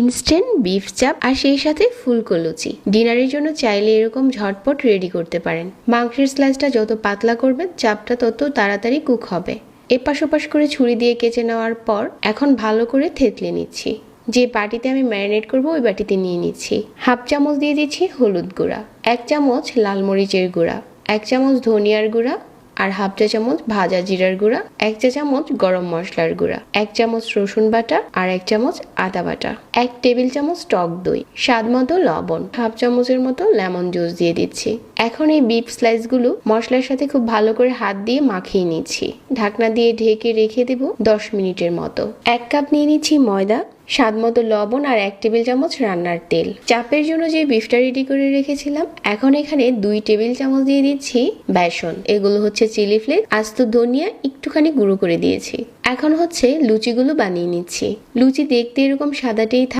Instant beef চাপ আর সেই সাথে ফুলকো লুচি। ডিনারের জন্য চাইলে এরকম ঝটপট রেডি করতে পারেন। মাংসের স্লাইসটা যত পাতলা করবেন চাপটা তত তাড়াতাড়ি কুক হবে। এপাশ ওপাশ করে ছুরি দিয়ে কেচে নেওয়ার পর এখন ভালো করে থেতলে নিচ্ছি। যে বাটিতে আমি ম্যারিনেট করব ওই বাটিতে নিয়ে নিচ্ছি। হাফ চামচ দিয়ে দিচ্ছি হলুদ গুঁড়া, 1 চামচ লাল মরিচের গুঁড়া, 1 চামচ ধনিয়ার গুঁড়া আর হাফ চা চামচ ভাজা জিরার গুঁড়া, 1 চা চামচ গরম মশলার গুঁড়া, 1 চামচ রসুন বাটা আর 1 চামচ আদা বাটা, 1 টেবিল চামচ টক দই, স্বাদ মতো লবণ, হাফ চামচের মতো লেমন জুস দিয়ে দিচ্ছি। এখন এই বিফ স্লাইসগুলো মশলার সাথে খুব ভালো করে হাত দিয়ে মাখিয়ে নিচ্ছি। ঢাকনা দিয়ে ঢেকে রেখে দেব 10 মিনিটের মতো। 1 কাপ নিয়ে নিচ্ছি ময়দা, স্বাদ মতো লবণ আর 1 টেবিল চামচ রান্নার তেল। চাপের জন্য যে বিফটা রেডি করে রেখেছিলাম এখন এখানে 2 টেবিল চামচ দিয়ে দিচ্ছি বেসন। এগুলো হচ্ছে চিলি ফ্লেক্স, আস্ত ধনিয়া একটুখানি গুঁড়ো করে দিয়েছি। এখন হচ্ছে লুচিগুলো বানিয়ে নিচ্ছি। লুচি দেখতে এরকম সাদাটেই